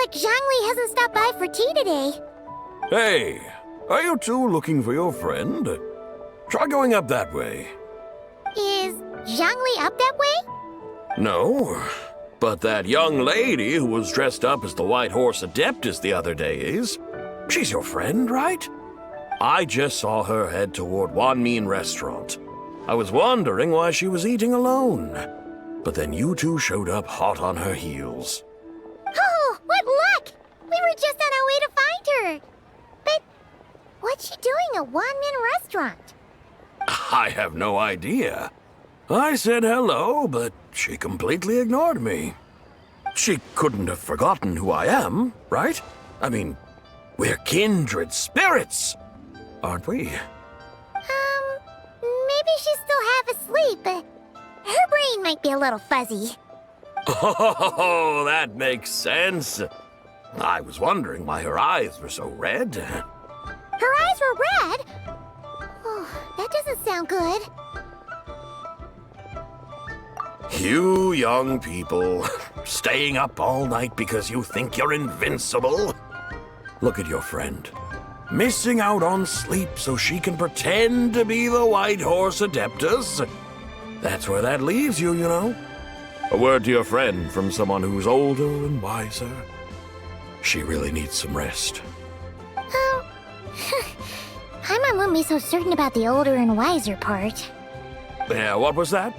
like Zhangli hasn't stopped by for tea today. Hey, are you two looking for your friend? Try going up that way. Is Zhangli up that way? No, but that young lady who was dressed up as the White Horse Adeptus the other day is. She's your friend, right? I just saw her head toward Wanmin Restaurant. I was wondering why she was eating alone. But then you two showed up hot on her heels. Oh, what luck! We were just on our way to find her. But what's she doing at Wanmin Restaurant? I have no idea. I said hello, but she completely ignored me. She couldn't have forgotten who I am, right? I mean, we're kindred spirits, aren't we? Maybe she's still half asleep, but her brain might be a little fuzzy. Oh, that makes sense. I was wondering why her eyes were so red. Her eyes were red? Oh, that doesn't sound good. You young people, staying up all night because you think you're invincible? Look at your friend. Missing out on sleep so she can pretend to be the White Horse Adeptus. That's where that leaves you, you know. A word to your friend from someone who's older and wiser. She really needs some rest. Paimon won't be so certain about the older and wiser part. Yeah, what was that?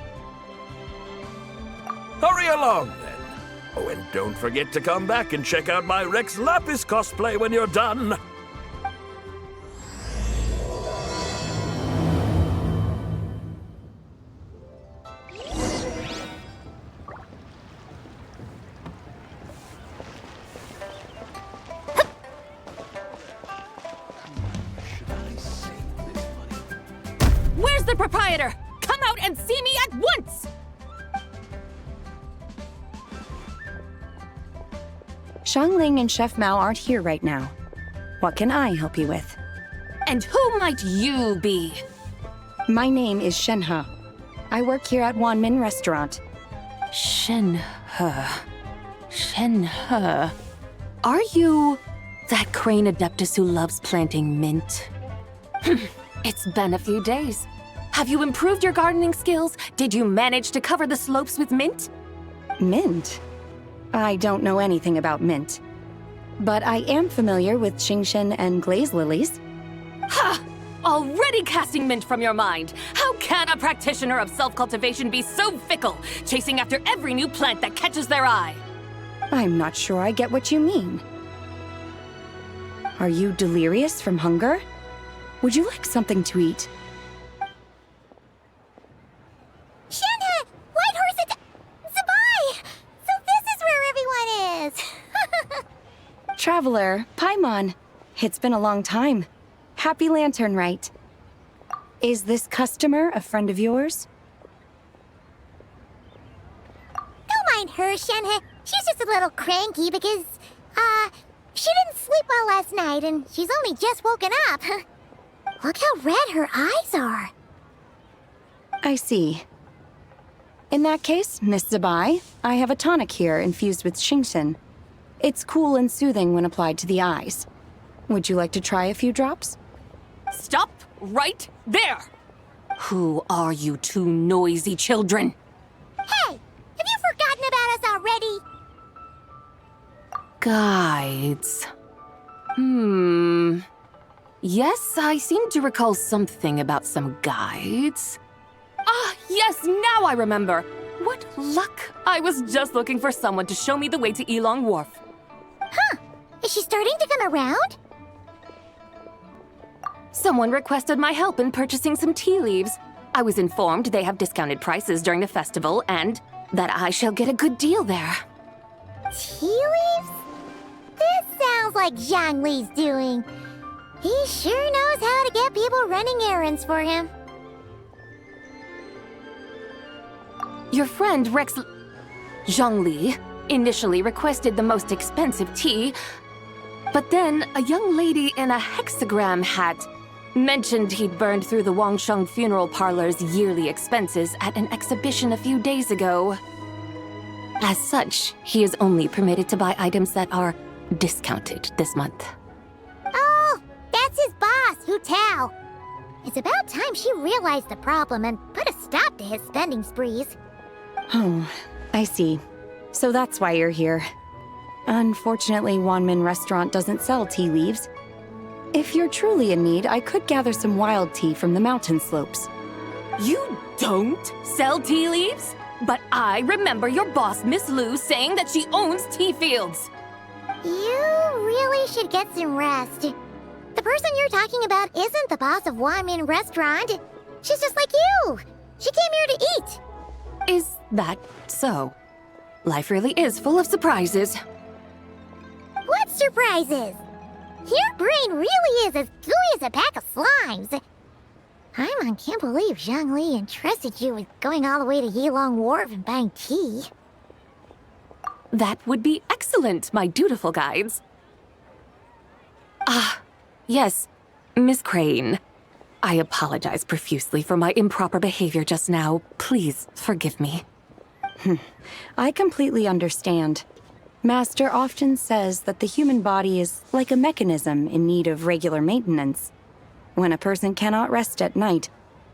Hurry along, then. Oh, and don't forget to come back and check out my Rex Lapis cosplay when you're done. Where's the proprietor? Come out and see me at once! Xiangling and Chef Mao aren't here right now. What can I help you with? And who might you be? My name is Shenhe. I work here at Wanmin Restaurant. Shenhe. Shenhe. Are you that crane adeptus who loves planting mint? It's been a few days. Have you improved your gardening skills? Did you manage to cover the slopes with mint? Mint? I don't know anything about mint. But I am familiar with Qingshen and glaze lilies. Ha! Already casting mint from your mind. How can a practitioner of self-cultivation be so fickle, chasing after every new plant that catches their eye? I'm not sure I get what you mean. Are you delirious from hunger? Would you like something to eat? Shenhe! White Horse Zabai! So this is where everyone is! Traveler, Paimon. It's been a long time. Happy Lantern, right? Is this customer a friend of yours? Don't mind her, Shenhe. She's just a little cranky because, she didn't sleep well last night and she's only just woken up. Look how red her eyes are. I see. In that case, Miss Zabai, I have a tonic here infused with Qingshen. It's cool and soothing when applied to the eyes. Would you like to try a few drops? Stop right there! Who are you two noisy children? Hey! Have you forgotten about us already? Guides. Yes, I seem to recall something about some guides. Ah, yes, now I remember. What luck! I was just looking for someone to show me the way to Elong Wharf. Huh. Is she starting to come around? Someone requested my help in purchasing some tea leaves. I was informed they have discounted prices during the festival and that I shall get a good deal there. Tea leaves? This sounds like Zhangli's doing. He sure knows how to get people running errands for him. Your friend Rex Zhangli initially requested the most expensive tea, but then a young lady in a hexagram hat mentioned he'd burned through the Wangsheng funeral parlor's yearly expenses at an exhibition a few days ago. As such, he is only permitted to buy items that are discounted this month. Oh, that's his boss, Hu Tao. It's about time she realized the problem and put a stop to his spending sprees. Oh, I see. So that's why you're here. Unfortunately, Wanmin Restaurant doesn't sell tea leaves. If you're truly in need, I could gather some wild tea from the mountain slopes. You don't sell tea leaves? But I remember your boss, Miss Lu, saying that she owns tea fields. You really should get some rest. The person you're talking about isn't the boss of Wanmin Restaurant. She's just like you. She came here to eat. Is that so? Life really is full of surprises. What surprises? Your brain really is as gooey as a pack of slimes. Paimon can't believe Zhongli entrusted you with going all the way to Yilong Wharf and buying tea. That would be excellent, my dutiful guides. Ah, yes, Miss Crane. I apologize profusely for my improper behavior just now. Please forgive me. I completely understand. Master often says that the human body is like a mechanism in need of regular maintenance. When a person cannot rest at night,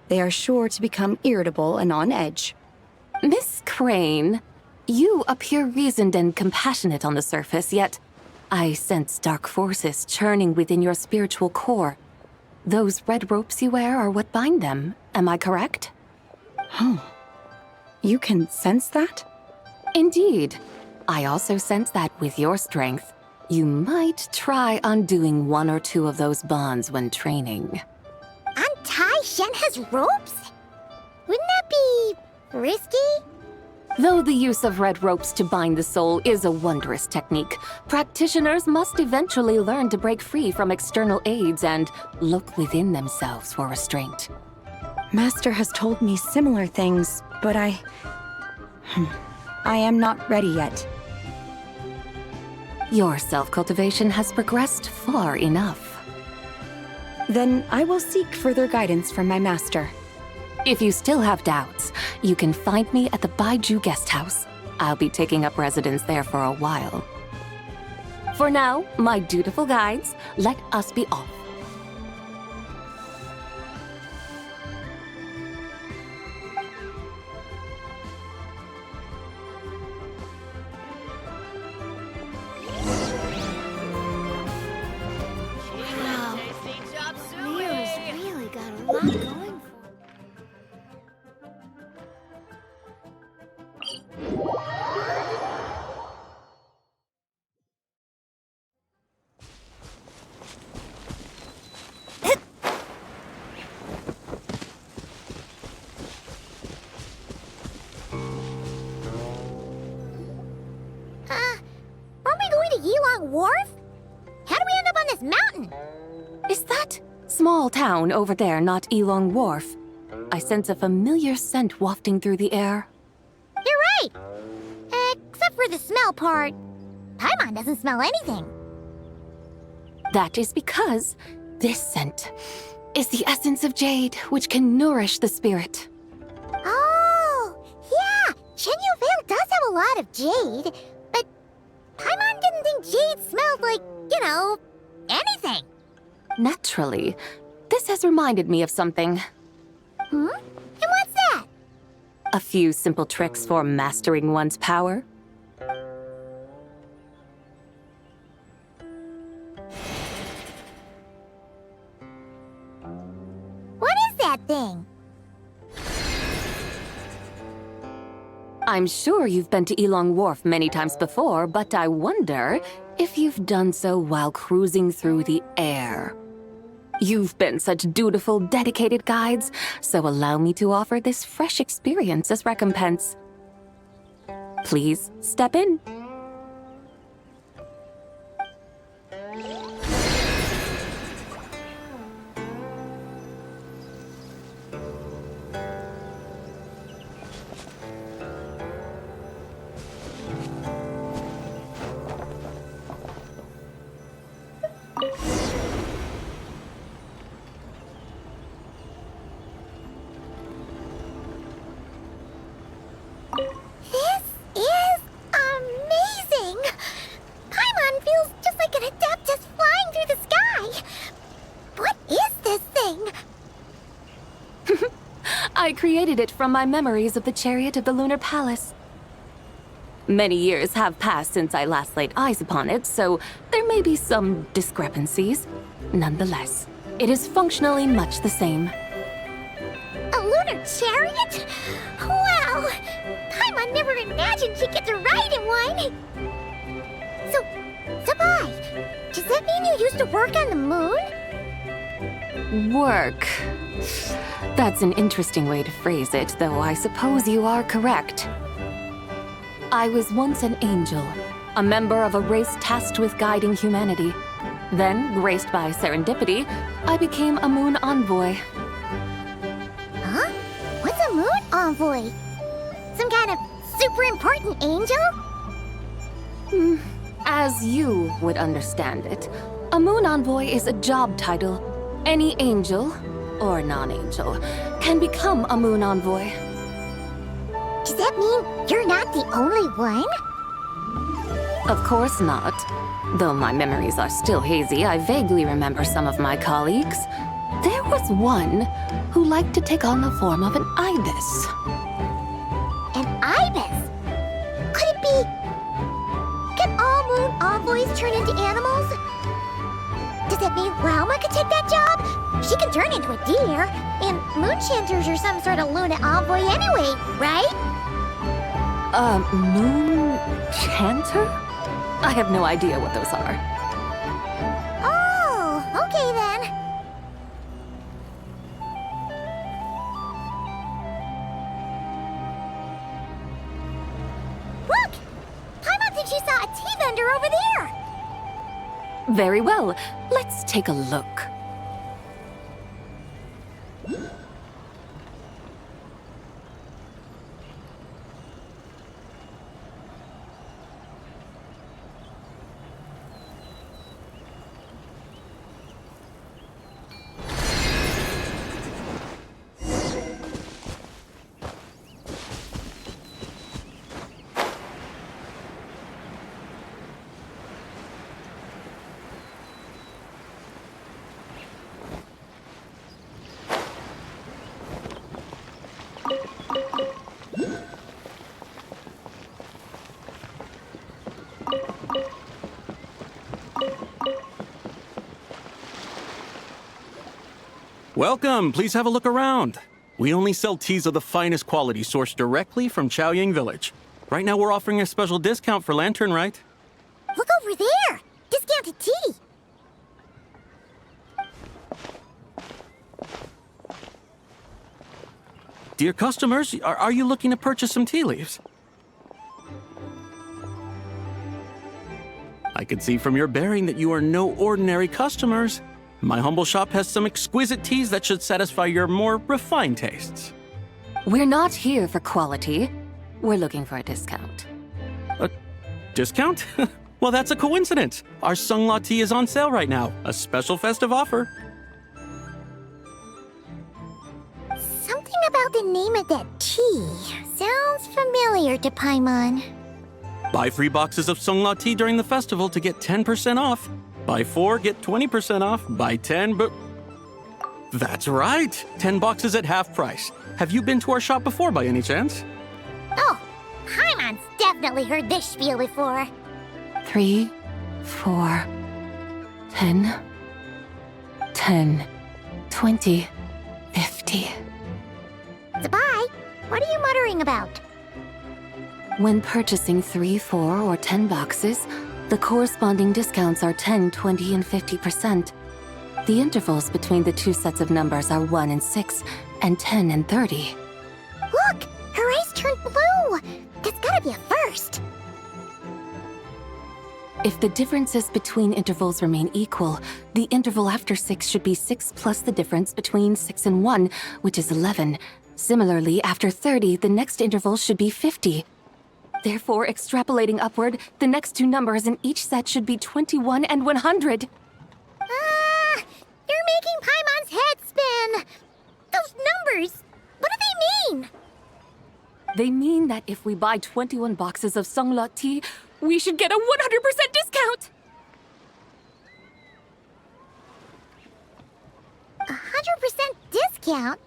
they are sure to become irritable and on edge. Miss Crane, you appear reasoned and compassionate on the surface, yet I sense dark forces churning within your spiritual core. Those red ropes you wear are what bind them, am I correct? Oh, you can sense that? Indeed. I also sense that with your strength, you might try undoing one or two of those bonds when training. Untie Shenhe's ropes? Wouldn't that be risky? Though the use of red ropes to bind the soul is a wondrous technique, practitioners must eventually learn to break free from external aids and look within themselves for restraint. Master has told me similar things, but I am not ready yet. Your self-cultivation has progressed far enough. Then I will seek further guidance from my master. If you still have doubts, you can find me at the Baiju Guest House. I'll be taking up residence there for a while. For now, my dutiful guides, let us be off. Liyue's really got a lot going for her. Aren't we going to Yilong Wharf? How do we end up on this mountain? Is that small town over there not Yilong Wharf? I sense a familiar scent wafting through the air. You're right. Except for the smell part. Paimon doesn't smell anything. That is because this scent is the essence of jade, which can nourish the spirit. Oh, yeah. Chenyu Vale does have a lot of jade, but Paimon didn't think jade smelled like, anything. Naturally, this has reminded me of something. And what's that? A few simple tricks for mastering one's power. What is that thing? I'm sure you've been to Yilong Wharf many times before, but I wonder if you've done so while cruising through the air. You've been such dutiful, dedicated guides, so allow me to offer this fresh experience as recompense. Please step in. This is amazing! I created it from my memories of the chariot of the Lunar Palace. Many years have passed since I last laid eyes upon it, so there may be some discrepancies. Nonetheless, it is functionally much the same. A lunar chariot? Wow! Paimon never imagined she'd get to ride in one! So, Sabai, does that mean you used to work on the moon? Work. That's an interesting way to phrase it, though I suppose you are correct. I was once an angel, a member of a race tasked with guiding humanity. Then, graced by serendipity, I became a moon envoy. Huh? What's a moon envoy? Some kind of super important angel? As you would understand it, a moon envoy is a job title. Any angel, or non-angel, can become a moon envoy. Does that mean you're not the only one? Of course not. Though my memories are still hazy, I vaguely remember some of my colleagues. There was one who liked to take on the form of an ibis. An ibis? Could it be... Can all moon envoys turn into animals? Does that mean Rauma could take that job? She can turn into a deer, and moon chanters are some sort of lunar envoy anyway, right? Moon chanter? I have no idea what those are. Oh, okay then. Look! Paimon thinks she saw a tea vendor over there! Very well. Let's take a look. Welcome, please have a look around. We only sell teas of the finest quality sourced directly from Chaoying Village. Right now we're offering a special discount for Lantern Rite. Look over there! Discounted tea! Dear customers, are you looking to purchase some tea leaves? I can see from your bearing that you are no ordinary customers. My humble shop has some exquisite teas that should satisfy your more refined tastes. We're not here for quality. We're looking for a discount. A discount? Well, that's a coincidence. Our Sungla tea is on sale right now. A special festive offer. Something about the name of that tea sounds familiar to Paimon. Buy 3 boxes of Sungla tea during the festival to get 10% off. Buy 4, get 20% off. Buy 10, but... That's right! 10 boxes at half price. Have you been to our shop before by any chance? Oh, Paimon's definitely heard this spiel before. 3, 4, 10, 10, 20, 50. Sabai, what are you muttering about? When purchasing 3, 4, or 10 boxes, the corresponding discounts are 10, 20, and 50%. The intervals between the two sets of numbers are 1 and 6, and 10 and 30. Look! Her eyes turned blue! That's gotta be a first! If the differences between intervals remain equal, the interval after 6 should be 6 plus the difference between 6 and 1, which is 11. Similarly, after 30, the next interval should be 50. Therefore, extrapolating upward, the next two numbers in each set should be 21 and 100. You're making Paimon's head spin! Those numbers, what do they mean? They mean that if we buy 21 boxes of Sungla tea, we should get a 100% discount! 100% discount?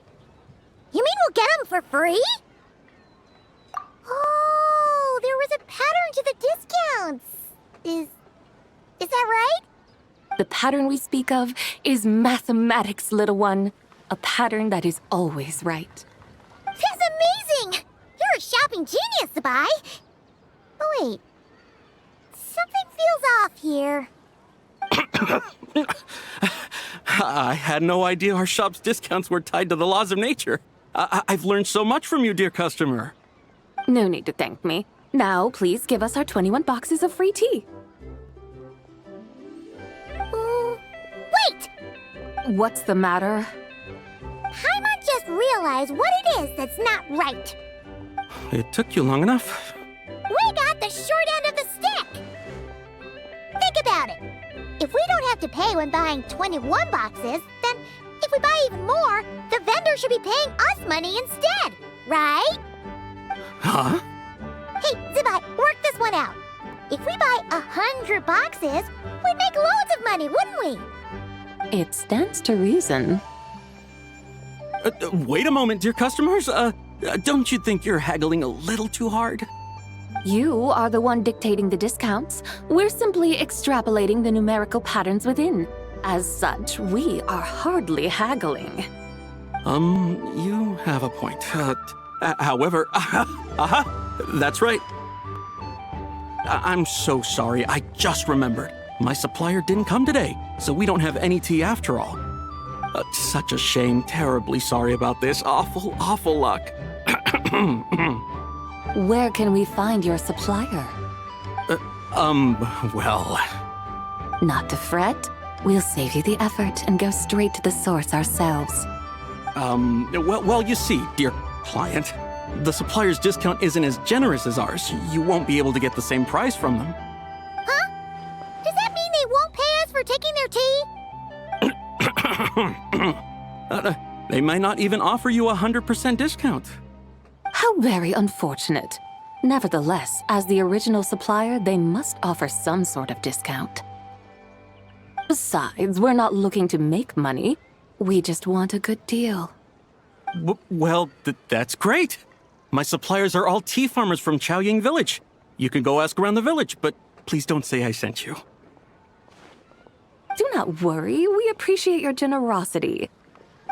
You mean don't get them for free? Oh, there was a pattern to the discounts. Is that right? The pattern we speak of is mathematics, little one. A pattern that is always right. That's amazing! You're a shopping genius, Sabai. Oh, wait. Something feels off here. I had no idea our shop's discounts were tied to the laws of nature. I've learned so much from you, dear customer. No need to thank me. Now, please give us our 21 boxes of free tea. Wait! What's the matter? Paimon just realized what it is that's not right. It took you long enough. We got the short end of the stick! Think about it. If we don't have to pay when buying 21 boxes, then if we buy even more, the vendor should be paying us money instead, right? Huh? Hey, Zibai, work this one out. If we buy 100 boxes, we'd make loads of money, wouldn't we? It stands to reason. Wait a moment, dear customers. Don't you think you're haggling a little too hard? You are the one dictating the discounts. We're simply extrapolating the numerical patterns within. As such, we are hardly haggling. You have a point. However, that's right. I'm so sorry. I just remembered. My supplier didn't come today, so we don't have any tea after all. Such a shame. Terribly sorry about this. Awful luck. Where can we find your supplier? Well... Not to fret. We'll save you the effort and go straight to the source ourselves. Well, you see, dear client, the supplier's discount isn't as generous as ours. You won't be able to get the same price from them. Huh? Does that mean they won't pay us for taking their tea? They might not even offer you a 100% discount. How very unfortunate. Nevertheless, as the original supplier, they must offer some sort of discount. Besides, we're not looking to make money. We just want a good deal. Well, that's great. My suppliers are all tea farmers from Chaoying Village. You can go ask around the village, but please don't say I sent you. Do not worry, we appreciate your generosity.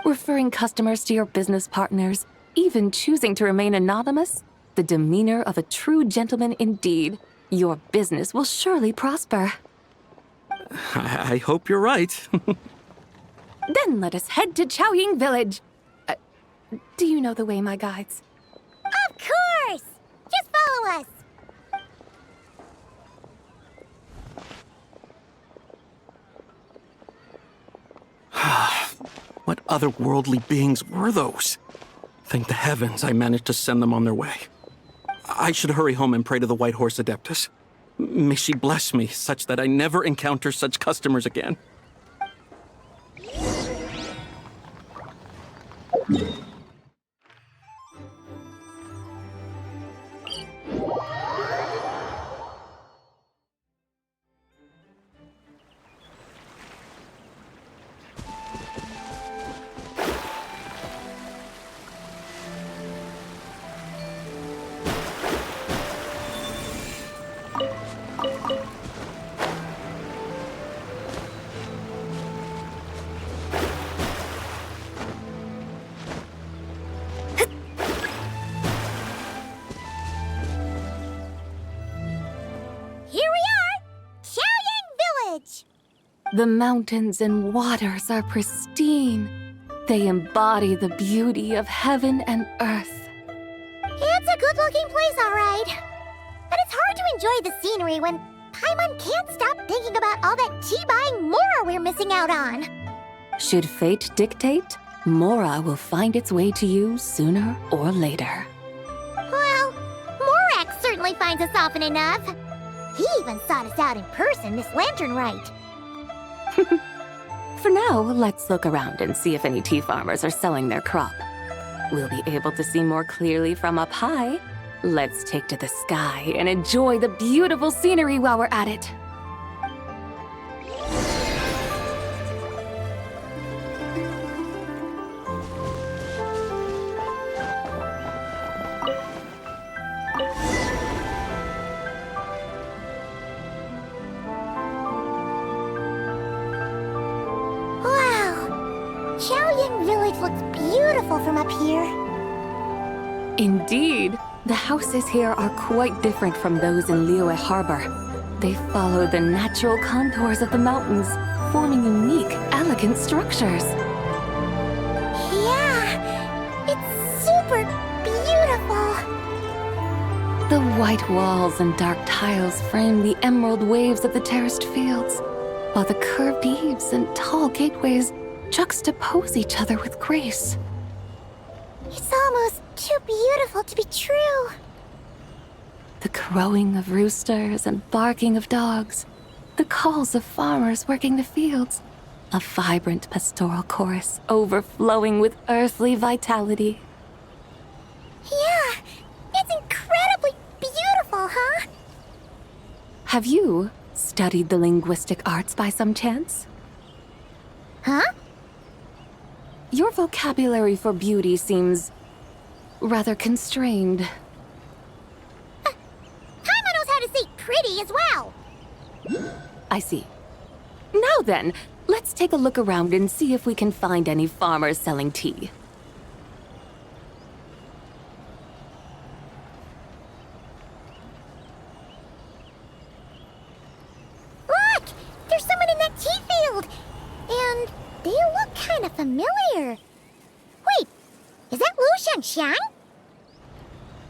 Referring customers to your business partners, even choosing to remain anonymous, the demeanor of a true gentleman indeed. Your business will surely prosper. I hope you're right. Then let us head to Chaoying Village. Do you know the way, my guides? Of course! Just follow us. What otherworldly beings were those? Thank the heavens I managed to send them on their way. I should hurry home and pray to the White Horse Adeptus. May she bless me such that I never encounter such customers again. The mountains and waters are pristine. They embody the beauty of heaven and earth. It's a good-looking place, all right. But it's hard to enjoy the scenery when Paimon can't stop thinking about all that tea-buying Mora we're missing out on. Should fate dictate, Mora will find its way to you sooner or later. Well, Morak certainly finds us often enough. He even sought us out in person this lantern rite. For now, let's look around and see if any tea farmers are selling their crop. We'll be able to see more clearly from up high. Let's take to the sky and enjoy the beautiful scenery while we're at it. beautiful from up here. Indeed, the houses here are quite different from those in Liyue Harbor. They follow the natural contours of the mountains, forming unique, elegant structures. Yeah, it's super beautiful. The white walls and dark tiles frame the emerald waves of the terraced fields, while the curved eaves and tall gateways juxtapose each other with grace. It's almost too beautiful to be true. The crowing of roosters and barking of dogs, the calls of farmers working the fields, a vibrant pastoral chorus overflowing with earthly vitality. Yeah, it's incredibly beautiful, huh? Have you studied the linguistic arts by some chance? Huh? Your vocabulary for beauty seems rather constrained. Paimon knows how to say pretty as well. I see. Now then, let's take a look around and see if we can find any farmers selling tea. Look! There's someone in that tea field! And they look kind of familiar. Wait, is that Lu Xiangxiang?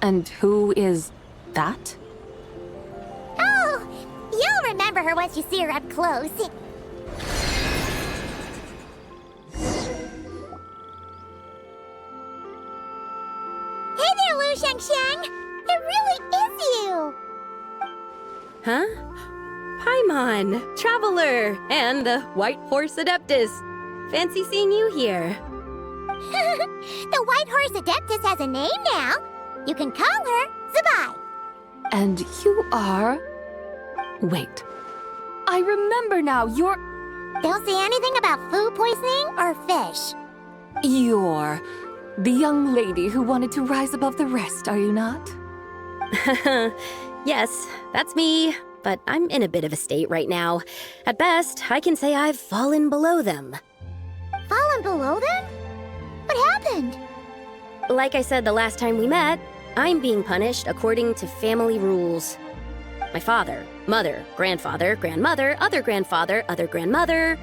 And who is that? Oh, you'll remember her once you see her up close. Hey there, Lu Xiangxiang! It really is you! Huh? Paimon, Traveler, and the White Horse Adeptus. Fancy seeing you here. The White Horse Adeptus has a name now. You can call her Zabai. And you are... Wait. I remember now, you're... Don't say anything about food poisoning or fish. You're the young lady who wanted to rise above the rest, are you not? Yes, that's me, but I'm in a bit of a state right now. At best, I can say I've fallen below them. Fallen below them? What happened? Like I said the last time we met, I'm being punished according to family rules. My father, mother, grandfather, grandmother, other grandfather, other grandmother.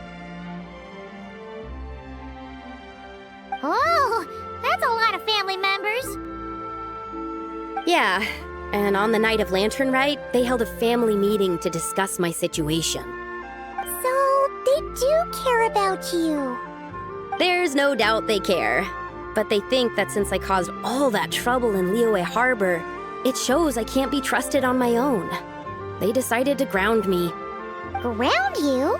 Oh, that's a lot of family members. Yeah, and on the night of Lantern Rite, they held a family meeting to discuss my situation. So, they do care about you. There's no doubt they care. But they think that since I caused all that trouble in Liyue Harbor, it shows I can't be trusted on my own. They decided to ground me. Ground you?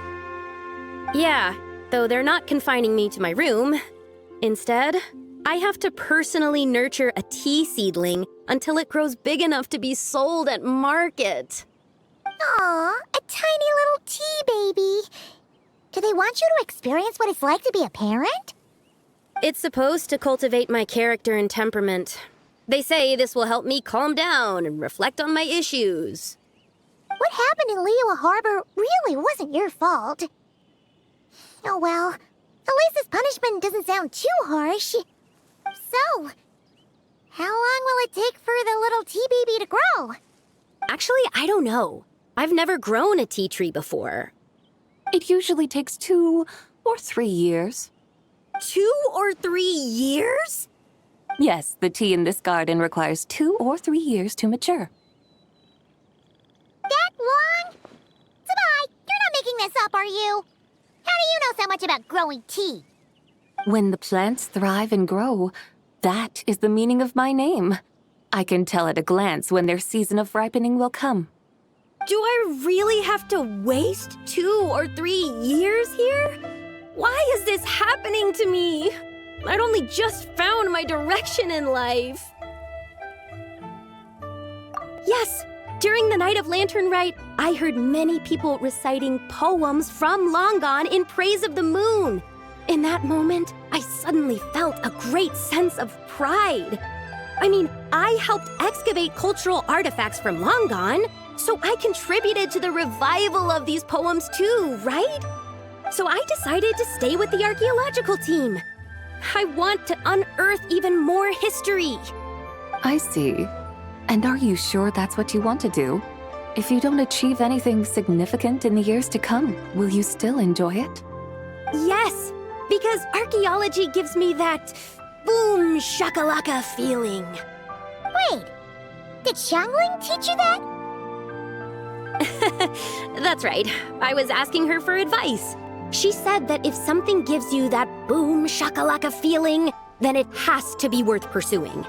Yeah, though they're not confining me to my room. Instead, I have to personally nurture a tea seedling until it grows big enough to be sold at market. Aw, a tiny little tea baby. Do they want you to experience what it's like to be a parent? It's supposed to cultivate my character and temperament. They say this will help me calm down and reflect on my issues. What happened in Liyue Harbor really wasn't your fault. Oh well, at least this punishment doesn't sound too harsh. So, how long will it take for the little tea baby to grow? Actually, I don't know. I've never grown a tea tree before. It usually takes 2 or 3 years. 2 or 3 years? Yes, the tea in this garden requires 2 or 3 years to mature. That long? Zabai, you're not making this up, are you? How do you know so much about growing tea? When the plants thrive and grow, that is the meaning of my name. I can tell at a glance when their season of ripening will come. Do I really have to waste 2 or 3 years here? Why is this happening to me? I'd only just found my direction in life. Yes, during the night of Lantern Rite, I heard many people reciting poems from long gone in praise of the moon. In that moment, I suddenly felt a great sense of pride. I mean, I helped excavate cultural artifacts from long gone, so I contributed to the revival of these poems too, right? So I decided to stay with the archaeological team. I want to unearth even more history. I see. And are you sure that's what you want to do? If you don't achieve anything significant in the years to come, will you still enjoy it? Yes, because archaeology gives me that boom shakalaka feeling. Wait, did Xiangling teach you that? That's right. I was asking her for advice. She said that if something gives you that boom shakalaka feeling, then it has to be worth pursuing.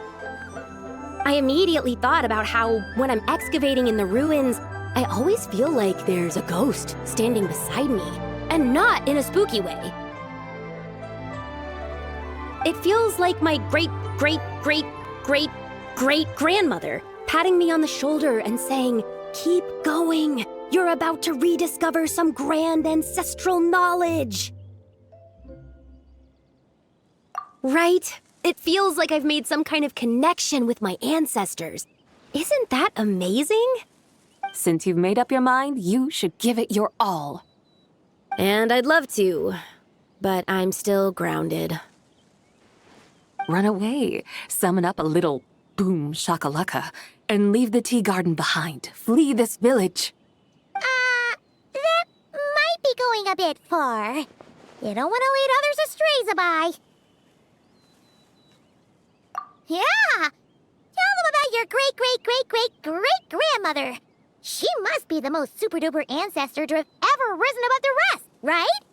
I immediately thought about how, when I'm excavating in the ruins, I always feel like there's a ghost standing beside me, and not in a spooky way. It feels like my great-great-great-great-great-grandmother patting me on the shoulder and saying, "Keep going. You're about to rediscover some grand ancestral knowledge." Right? It feels like I've made some kind of connection with my ancestors. Isn't that amazing? Since you've made up your mind, you should give it your all. And I'd love to, but I'm still grounded. Run away, summon up a little boom shakalaka, and leave the tea garden behind. Flee this village. That might be going a bit far. You don't want to lead others astray, Zabai. Yeah! Tell them about your great-great-great-great-great-grandmother. She must be the most super-duper ancestor to have ever risen above the rest, right?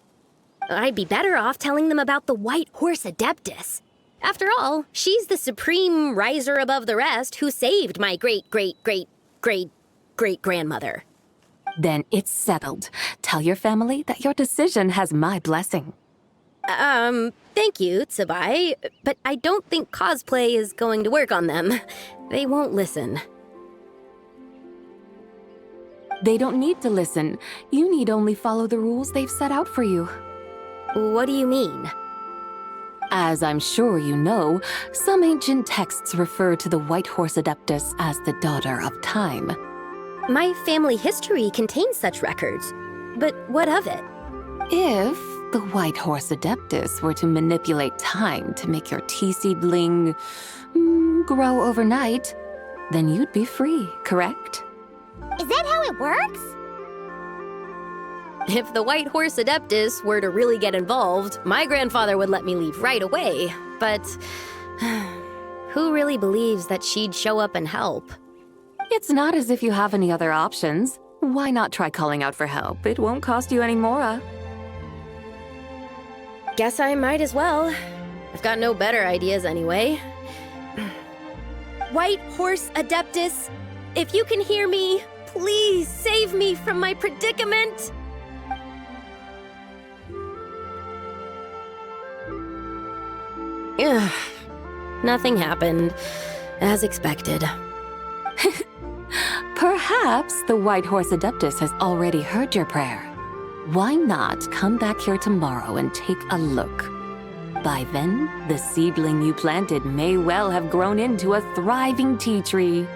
I'd be better off telling them about the White Horse Adeptus. After all, she's the supreme riser above the rest who saved my great-great-great-great-great-grandmother. Then it's settled. Tell your family that your decision has my blessing. Thank you, Tsubai, but I don't think cosplay is going to work on them. They won't listen. They don't need to listen. You need only follow the rules they've set out for you. What do you mean? As I'm sure you know, some ancient texts refer to the White Horse Adeptus as the Daughter of Time. My family history contains such records, but what of it? If the White Horse Adeptus were to manipulate time to make your tea seedling grow overnight, then you'd be free, correct? Is that how it works? If the White Horse Adeptus were to really get involved, my grandfather would let me leave right away, but who really believes that she'd show up and help? It's not as if you have any other options. Why not try calling out for help? It won't cost you any more. Guess I might as well. I've got no better ideas anyway. White Horse Adeptus, if you can hear me, please save me from my predicament. Ugh. Nothing happened, as expected. Perhaps the White Horse Adeptus has already heard your prayer. Why not come back here tomorrow and take a look? By then, the seedling you planted may well have grown into a thriving tea tree.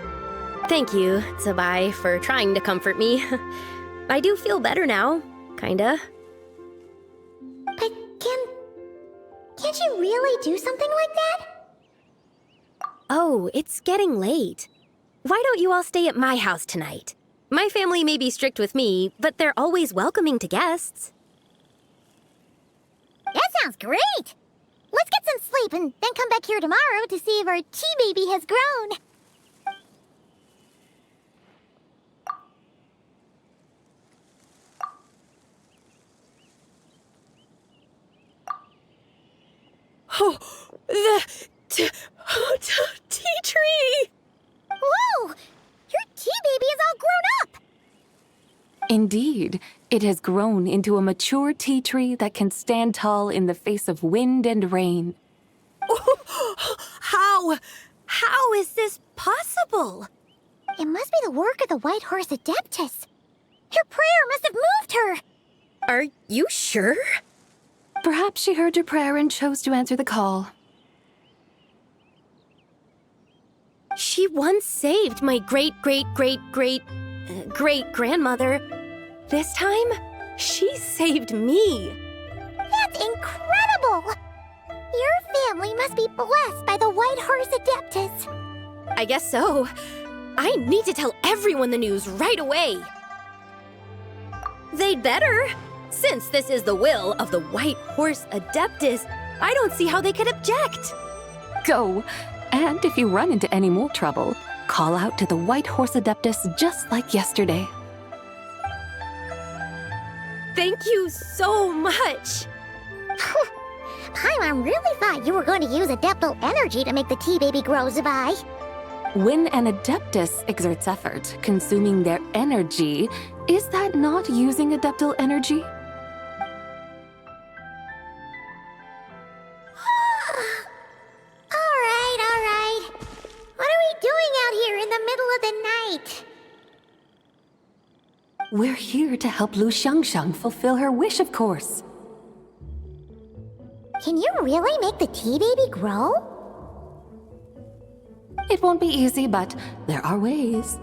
Thank you, Tsubai, for trying to comfort me. I do feel better now, kinda. But can't you really do something like that? Oh, it's getting late. Why don't you all stay at my house tonight? My family may be strict with me, but they're always welcoming to guests. That sounds great! Let's get some sleep and then come back here tomorrow to see if our tea baby has grown. Oh, the tea tree! Whoa! Your tea baby is all grown up! Indeed, it has grown into a mature tea tree that can stand tall in the face of wind and rain. How is this possible? It must be the work of the White Horse Adeptus. Your prayer must have moved her. Are you sure? Perhaps she heard your prayer and chose to answer the call. She once saved my great-great-great-great-great-grandmother. This time, she saved me. That's incredible! Your family must be blessed by the White Horse Adeptus. I guess so. I need to tell everyone the news right away. They'd better. Since this is the will of the White Horse Adeptus, I don't see how they could object. Go. And if you run into any more trouble, call out to the White Horse Adeptus just like yesterday. Thank you so much. Paimon really thought you were going to use adeptal energy to make the tea baby grow, Zabai. When an Adeptus exerts effort, consuming their energy, is that not using adeptal energy? All right. What are we doing out here in the middle of the night? We're here to help Lu Xiangxiang fulfill her wish, of course. Can you really make the tea baby grow? It won't be easy, but there are ways.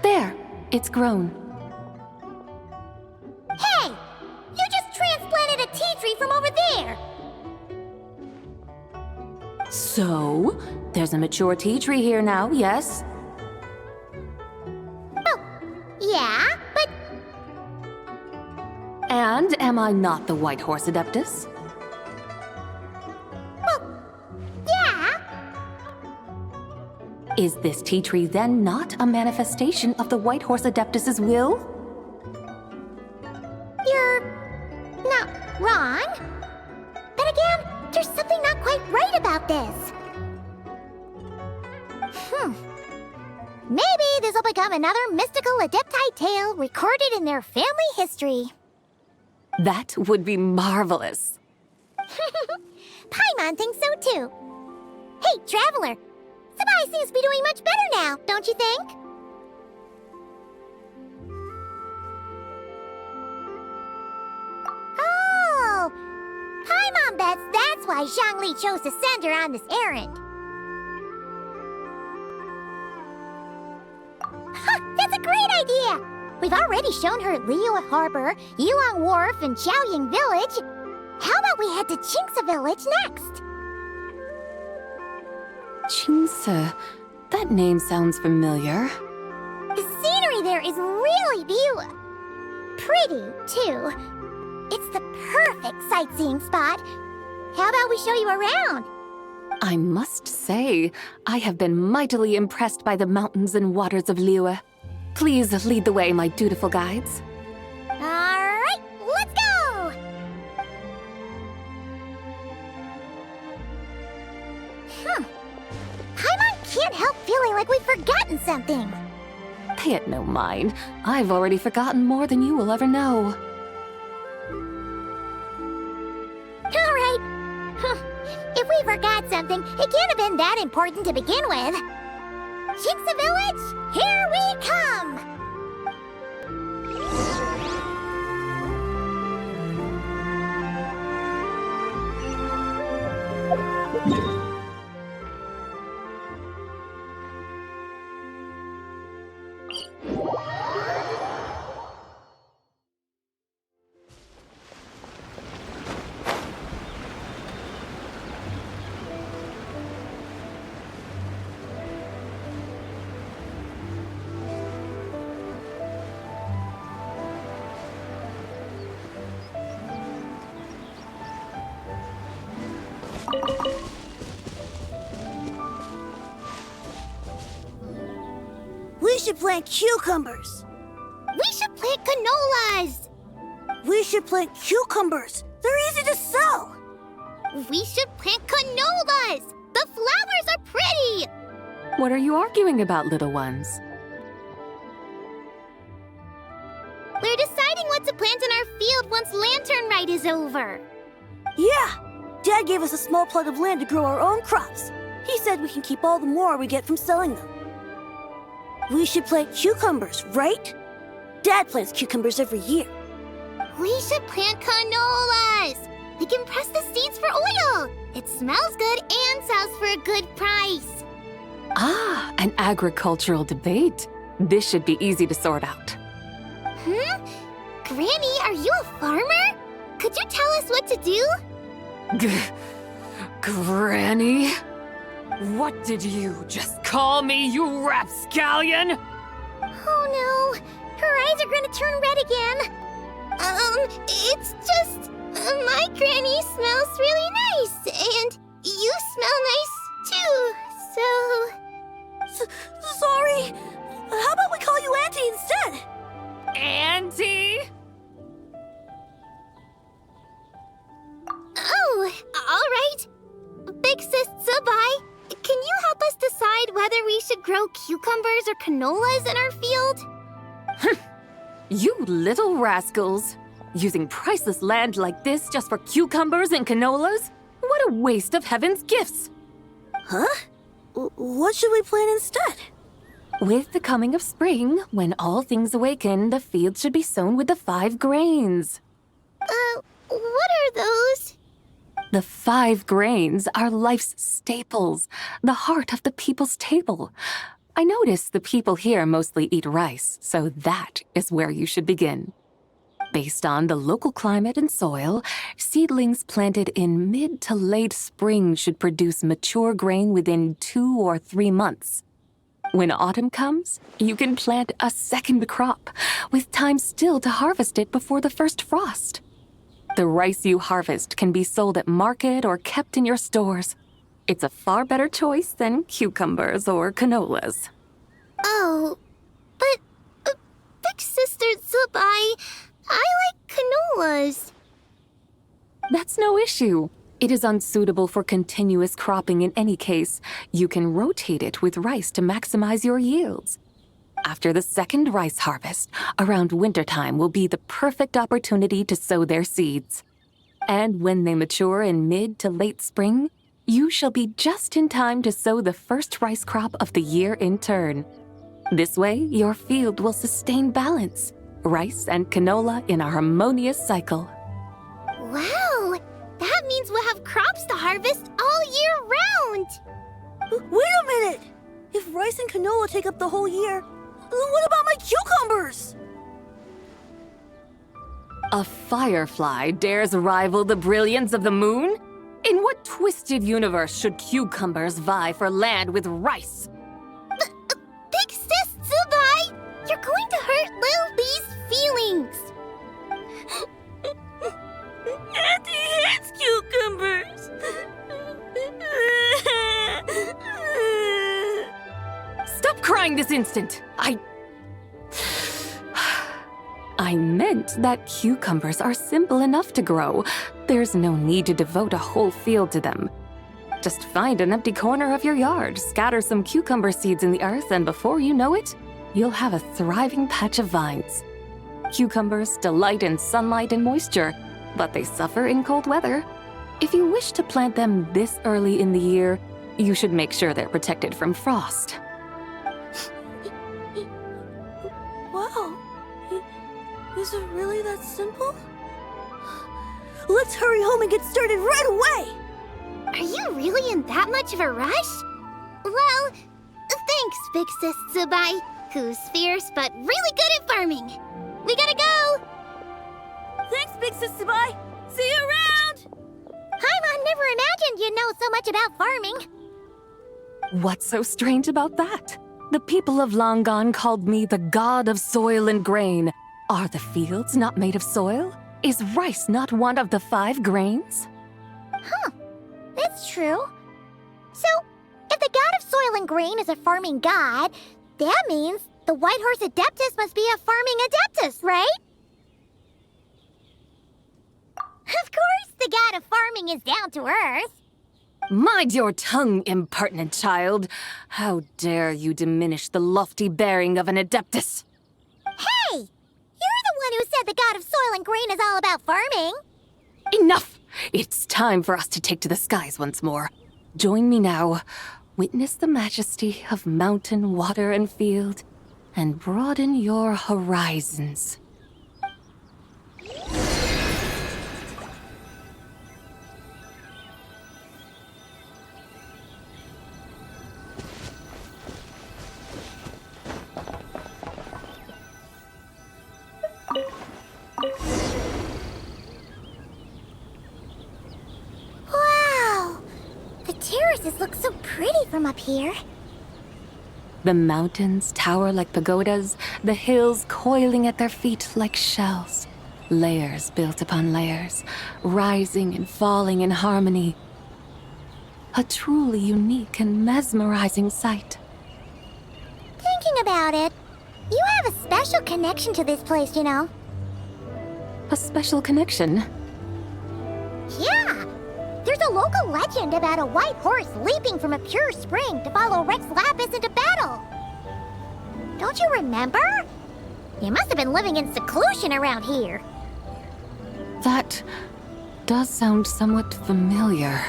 There, it's grown. Hey! You just transplanted a tea tree from over there! So, there's a mature tea tree here now, yes? Yeah, but And am I not the White Horse Adeptus? yeah! Is this tea tree then not a manifestation of the White Horse Adeptus's will? You're not wrong. But again, there's something not quite right about this. Maybe this will become another mystical Adepti tale recorded in their family history. That would be marvelous. Paimon thinks so too. Hey, Traveler! Sabai seems to be doing much better now, don't you think? Oh! Paimon bets that's why Zhongli chose to send her on this errand. That's a great idea! We've already shown her Liyue Harbor, Yuang Wharf, and Xiaoying Village. How about we head to Qingce Village next? Qingce. That name sounds familiar. The scenery there is really beautiful. Pretty, too. It's the perfect sightseeing spot. How about we show you around? I must say, I have been mightily impressed by the mountains and waters of Liyue. Please lead the way, my dutiful guides. All right, let's go! Paimon can't help feeling like we've forgotten something. Pay it no mind. I've already forgotten more than you will ever know. All right. If we forgot something, it can't have been that important to begin with. Qingce Village, here we come! We should plant cucumbers. We should plant canolas! We should plant cucumbers. They're easy to sow. We should plant canolas! The flowers are pretty! What are you arguing about, little ones? We're deciding what to plant in our field once Lantern Rite is over. Yeah. Dad gave us a small plot of land to grow our own crops. He said we can keep all the more we get from selling them. We should plant cucumbers, right? Dad plants cucumbers every year. We should plant canolas! We can press the seeds for oil! It smells good and sells for a good price. Ah, an agricultural debate. This should be easy to sort out. Granny, are you a farmer? Could you tell us what to do? Granny? What did you just call me, you rapscallion? Oh no, her eyes are gonna turn red again. It's just, my granny smells really nice, and you smell nice too, so... Sorry. How about we call you Auntie instead? Auntie? Oh, all right. Big Sis Zubai, can you help us decide whether we should grow cucumbers or canolas in our field? You little rascals. Using priceless land like this just for cucumbers and canolas? What a waste of heaven's gifts! Huh? What should we plant instead? With the coming of spring, when all things awaken, the field should be sown with the 5 grains. What are those? The 5 grains are life's staples, the heart of the people's table. I notice the people here mostly eat rice, so that is where you should begin. Based on the local climate and soil, seedlings planted in mid to late spring should produce mature grain within 2 or 3 months. When autumn comes, you can plant a second crop, with time still to harvest it before the first frost. The rice you harvest can be sold at market or kept in your stores. It's a far better choice than cucumbers or canolas. Oh, but Big Sister Zubai, I like canolas. That's no issue. It is unsuitable for continuous cropping in any case. You can rotate it with rice to maximize your yields. After the second rice harvest, around wintertime will be the perfect opportunity to sow their seeds. And when they mature in mid to late spring, you shall be just in time to sow the first rice crop of the year in turn. This way, your field will sustain balance, rice and canola in a harmonious cycle. Wow, that means we'll have crops to harvest all year round. Wait a minute! If rice and canola take up the whole year, what about my cucumbers? A firefly dares rival the brilliance of the moon? In what twisted universe should cucumbers vie for land with rice? Big Sis Zubai, you're going to hurt Lil Bee's feelings. Auntie hates cucumbers. Stop crying this instant! I meant that cucumbers are simple enough to grow. There's no need to devote a whole field to them. Just find an empty corner of your yard, scatter some cucumber seeds in the earth, and before you know it, you'll have a thriving patch of vines. Cucumbers delight in sunlight and moisture, but they suffer in cold weather. If you wish to plant them this early in the year, you should make sure they're protected from frost. Wow. Is it really that simple? Let's hurry home and get started right away! Are you really in that much of a rush? Well, thanks, Big Sis Zubai, who's fierce but really good at farming. We gotta go! Thanks, Big Sis Zubai! See you around! Paimon never imagined you'd know so much about farming. What's so strange about that? The people of Longon called me the god of soil and grain. Are the fields not made of soil? Is rice not one of the 5 grains? Huh, that's true. So, if the god of soil and grain is a farming god, that means the White Horse Adeptus must be a farming adeptus, right? Of course the god of farming is down to earth. Mind your tongue, impertinent child. How dare you diminish the lofty bearing of an adeptus? Hey! You're the one who said the god of soil and grain is all about farming. Enough! It's time for us to take to the skies once more. Join me now. Witness the majesty of mountain, water, and field, and broaden your horizons. oasis looks so pretty from up here. The mountains tower like pagodas, the hills coiling at their feet like shells. Layers built upon layers, rising and falling in harmony. A truly unique and mesmerizing sight. Thinking about it, you have a special connection to this place, you know. A special connection? Yeah! There's a local legend about a white horse leaping from a pure spring to follow Rex Lapis into battle. Don't you remember? You must have been living in seclusion around here. That does sound somewhat familiar.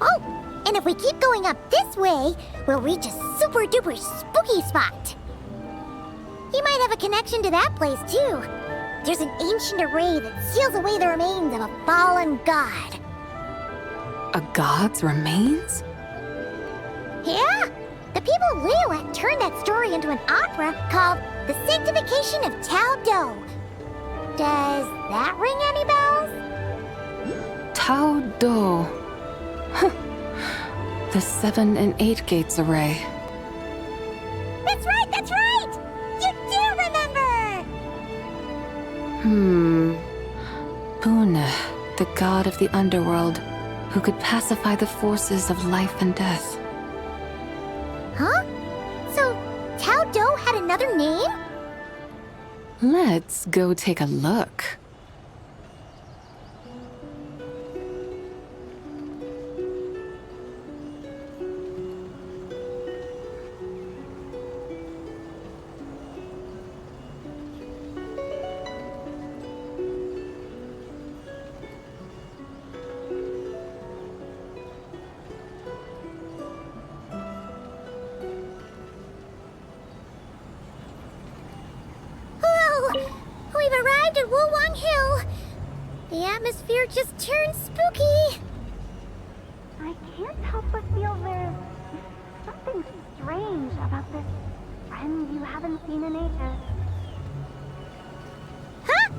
Oh, and if we keep going up this way, we'll reach a super duper spooky spot. You might have a connection to that place too. There's an ancient array that seals away the remains of a fallen god. A god's remains? Yeah? The people of Liyue turned that story into an opera called The Sanctification of Tao Do. Does that ring any bells? Tao Do. Huh. The 7 and 8 gates array. That's right, that's right! You do remember! Bune, the god of the underworld, who could pacify the forces of life and death. Huh? So, Tao Do had another name? Let's go take a look. We've arrived at Wulwang Hill. The atmosphere just turned spooky. I can't help but feel there's something strange about this friend you haven't seen in ages. Huh?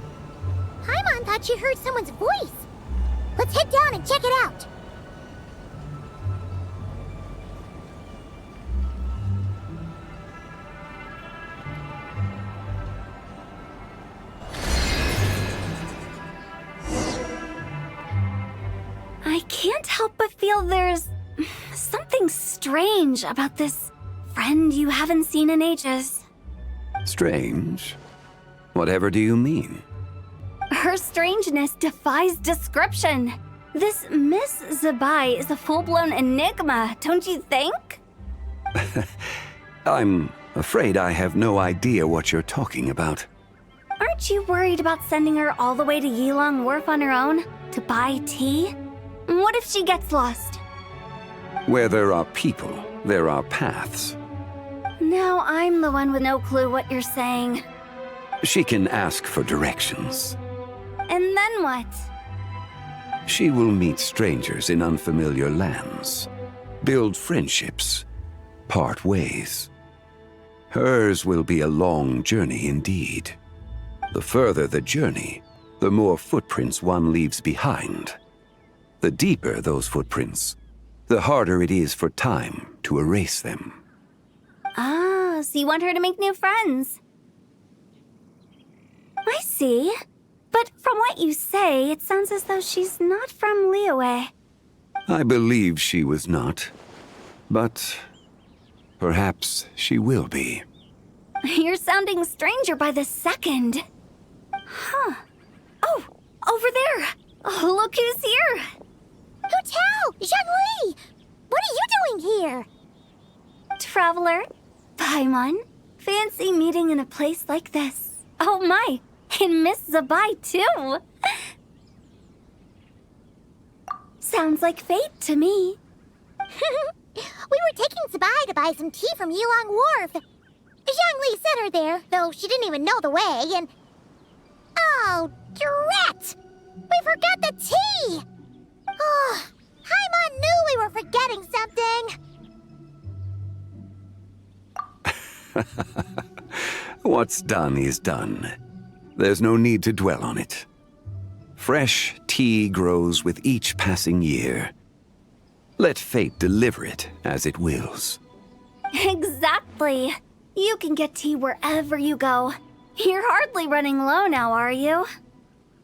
Paimon thought she heard someone's voice. Let's head down and check it out. I can't help but feel there's something strange about this friend you haven't seen in ages. Strange? Whatever do you mean? Her strangeness defies description. This Miss Zabai is a full-blown enigma, don't you think? I'm afraid I have no idea what you're talking about. Aren't you worried about sending her all the way to Yilong Wharf on her own to buy tea? What if she gets lost? Where there are people, there are paths. Now I'm the one with no clue what you're saying. She can ask for directions. And then what? She will meet strangers in unfamiliar lands, build friendships, part ways. Hers will be a long journey indeed. The further the journey, the more footprints one leaves behind. The deeper those footprints, the harder it is for time to erase them. Ah, so you want her to make new friends. I see. But from what you say, it sounds as though she's not from Liyue. I believe she was not, but perhaps she will be. You're sounding stranger by the second. Huh. Oh, over there. Oh, look who's here. Hu Tao! Zhongli! What are you doing here? Traveler, Paimon, fancy meeting in a place like this. Oh my, and Miss Zabai too. Sounds like fate to me. We were taking Zabai to buy some tea from Yilong Wharf. Zhongli sent her there, though she didn't even know the way, and... Oh, drat! We forgot the tea! Oh, Paimon knew we were forgetting something. What's done is done. There's no need to dwell on it. Fresh tea grows with each passing year. Let fate deliver it as it wills. Exactly. You can get tea wherever you go. You're hardly running low now, are you?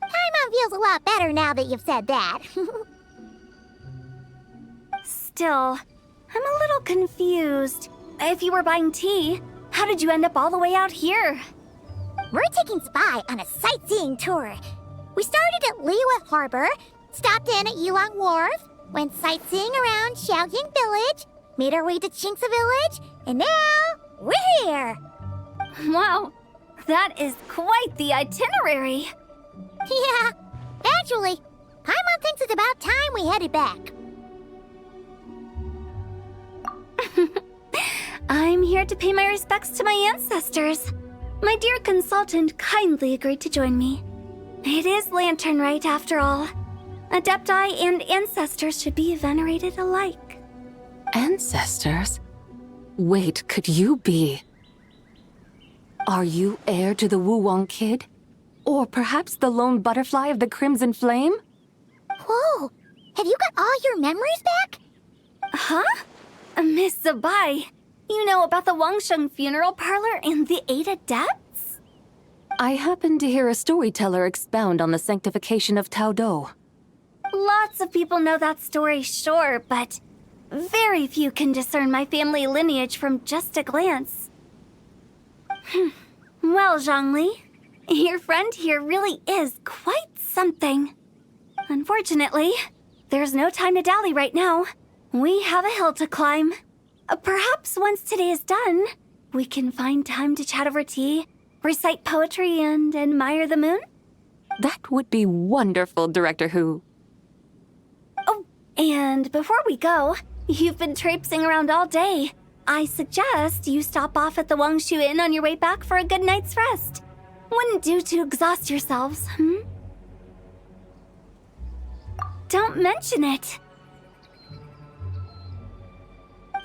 Paimon feels a lot better now that you've said that. Still, I'm a little confused. If you were buying tea, how did you end up all the way out here? We're taking Spy on a sightseeing tour. We started at Liyue Harbor, stopped in at Yulong Wharf, went sightseeing around Xiaoying Village, made our way to Qingce Village, and now we're here. Wow, that is quite the itinerary. Yeah, actually, Paimon thinks it's about time we headed back. I'm here to pay my respects to my ancestors. My dear consultant kindly agreed to join me. It is Lantern Rite, after all. Adepti and ancestors should be venerated alike. Ancestors? Wait, could you be? Are you heir to the Wu kid? Or perhaps the lone butterfly of the Crimson Flame? Whoa, have you got all your memories back? Huh? Miss Zabai, you know about the Wangsheng funeral parlor and the 8 adepts? I happened to hear a storyteller expound on the sanctification of Taodo. Lots of people know that story, sure, but very few can discern my family lineage from just a glance. Well, Zhongli, your friend here really is quite something. Unfortunately, there's no time to dally right now. We have a hill to climb. Perhaps once today is done, we can find time to chat over tea, recite poetry, and admire the moon? That would be wonderful, Director Hu. Oh, and before we go, you've been traipsing around all day. I suggest you stop off at the Wangshu Inn on your way back for a good night's rest. Wouldn't do to exhaust yourselves, Don't mention it.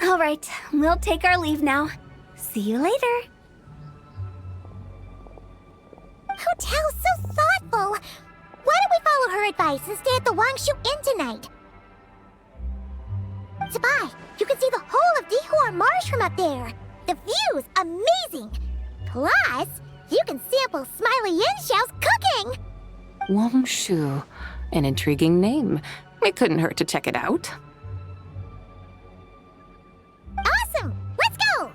All right, we'll take our leave now. See you later. Hotel's so thoughtful. Why don't we follow her advice and stay at the Wangshu Inn tonight? Zabai, you can see the whole of Dihua Marsh from up there. The view's amazing. Plus, you can sample Smiley Yinxiao's cooking. Wangshu, an intriguing name. It couldn't hurt to check it out. Awesome! Let's go!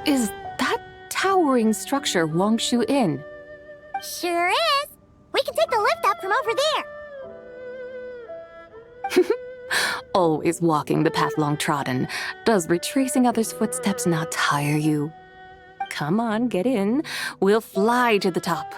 Is that towering structure Wangshu Inn? Sure is. We can take the lift up from over there. Always walking the path long trodden. Does retracing others' footsteps not tire you? Come on, get in. We'll fly to the top.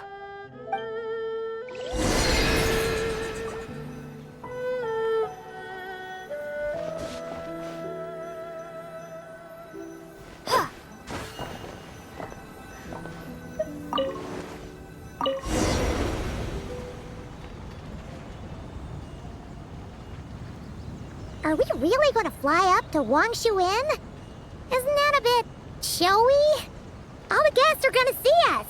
Are we really going to fly up to Wangshu Inn? Isn't that a bit showy? All the guests are going to see us.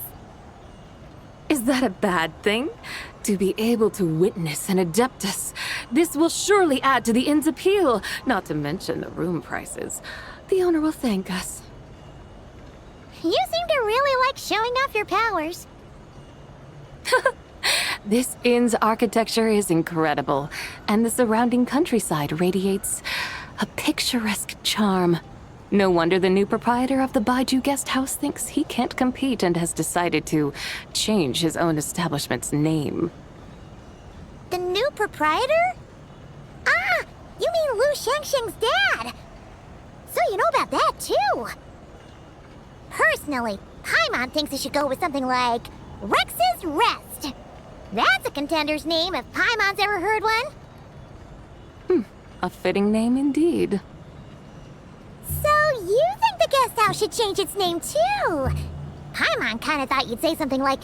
Is that a bad thing? To be able to witness an Adeptus. This will surely add to the inn's appeal, not to mention the room prices. The owner will thank us. You seem to really like showing off your powers. This inn's architecture is incredible, and the surrounding countryside radiates a picturesque charm. No wonder the new proprietor of the Baiju guest house thinks he can't compete and has decided to change his own establishment's name. The new proprietor? Ah, you mean Lu Shengsheng's dad. So you know about that, too. Personally, Paimon thinks it should go with something like Rex's Rest. That's a contender's name if Paimon's ever heard one. A fitting name indeed. So you think the guest house should change its name too? Paimon kinda thought you'd say something like,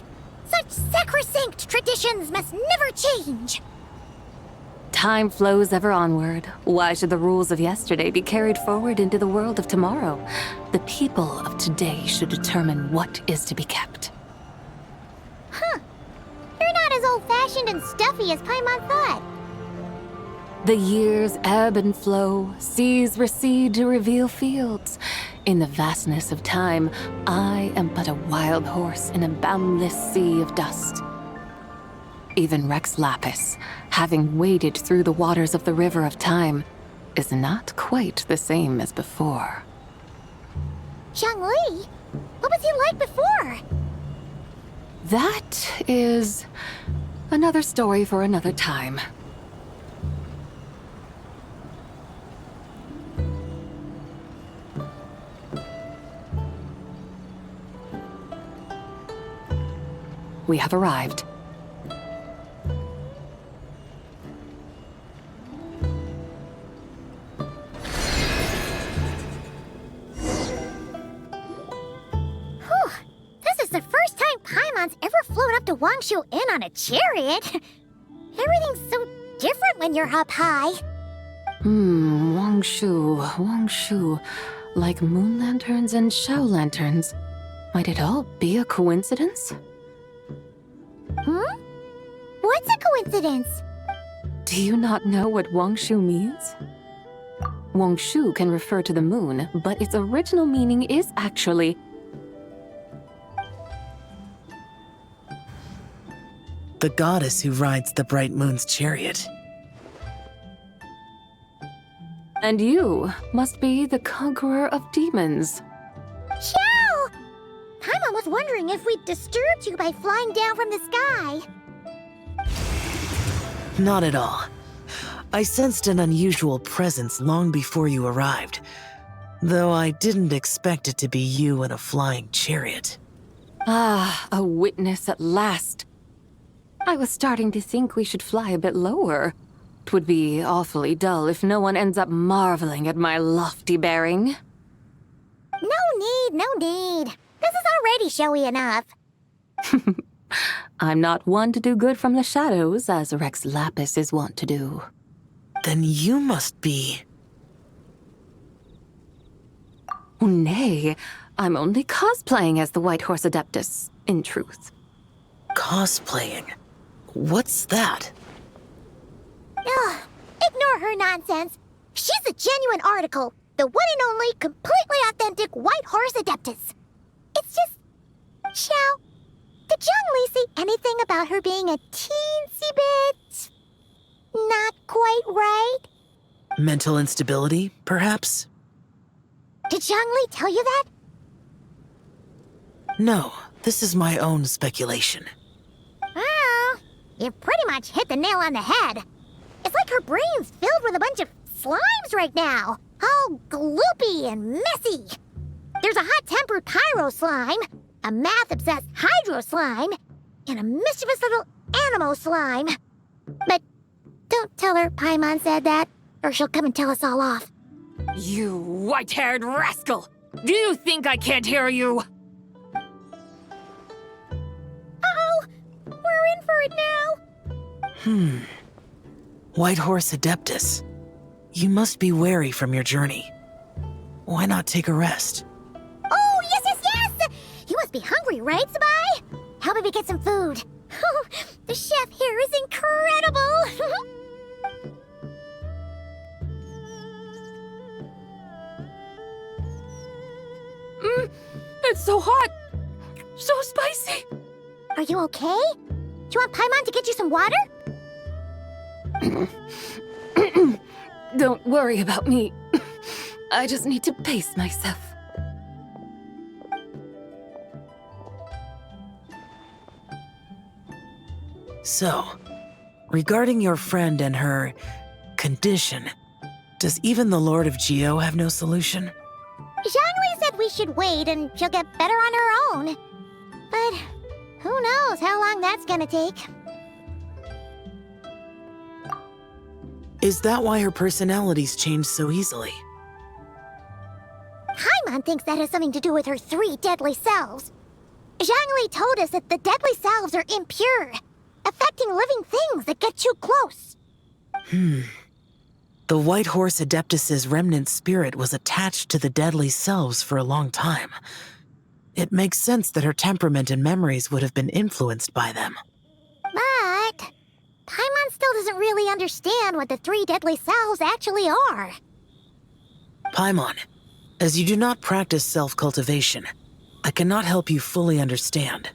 "Such sacrosanct traditions must never change." Time flows ever onward. Why should the rules of yesterday be carried forward into the world of tomorrow? The people of today should determine what is to be kept. Huh. You're not as old-fashioned and stuffy as Paimon thought. The years ebb and flow, seas recede to reveal fields. In the vastness of time, I am but a wild horse in a boundless sea of dust. Even Rex Lapis, having waded through the waters of the river of time, is not quite the same as before. Zhongli? What was he like before? That is another story for another time. We have arrived. This is the first time Paimon's ever flown up to Wangshu Inn on a chariot. Everything's so different when you're up high. Wangshu. Like moon lanterns and shao lanterns. Might it all be a coincidence? What's a coincidence? Do you not know what Wangshu means? Wangshu can refer to the moon, but its original meaning is actually the goddess who rides the bright moon's chariot. And you must be the conqueror of demons. Chow! Paimon was wondering if we'd disturbed you by flying down from the sky. Not at all. I sensed an unusual presence long before you arrived, though I didn't expect it to be you in a flying chariot. Ah, a witness at last. I was starting to think we should fly a bit lower. 'Twould be awfully dull if no one ends up marveling at my lofty bearing. No need. This is already showy enough. I'm not one to do good from the shadows, as Rex Lapis is wont to do. Then you must be... Nay, I'm only cosplaying as the White Horse Adeptus, in truth. Cosplaying? What's that? Ugh, ignore her nonsense. She's a genuine article. The one and only, completely authentic White Horse Adeptus. It's just... Xiao, did Zhongli say anything about her being a teensy bit... not quite right? Mental instability, perhaps? Did Zhongli tell you that? No, this is my own speculation. Well, you've pretty much hit the nail on the head. It's like her brain's filled with a bunch of slimes right now. All gloopy and messy. There's a hot-tempered pyro slime, a math-obsessed hydro slime, and a mischievous little animal slime. But don't tell her Paimon said that, or she'll come and tell us all off. You white-haired rascal! Do you think I can't hear you? Uh-oh! We're in for it now! White Horse Adeptus. You must be weary from your journey. Why not take a rest? Oh, yes! You must be hungry, right, Sabai? Help me get some food. The chef here is incredible! It's so hot! So spicy! Are you okay? Do you want Paimon to get you some water? Don't worry about me. I just need to pace myself. So, regarding your friend and her condition, does even the Lord of Geo have no solution? Zhongli said we should wait and she'll get better on her own. But who knows how long that's gonna take. Is that why her personalities change so easily? Paimon thinks that has something to do with her 3 deadly selves. Zhangli told us that the deadly selves are impure, affecting living things that get too close. The White Horse Adeptus's remnant spirit was attached to the deadly selves for a long time. It makes sense that her temperament and memories would have been influenced by them. But Paimon still doesn't really understand what the 3 deadly selves actually are. Paimon, as you do not practice self-cultivation, I cannot help you fully understand.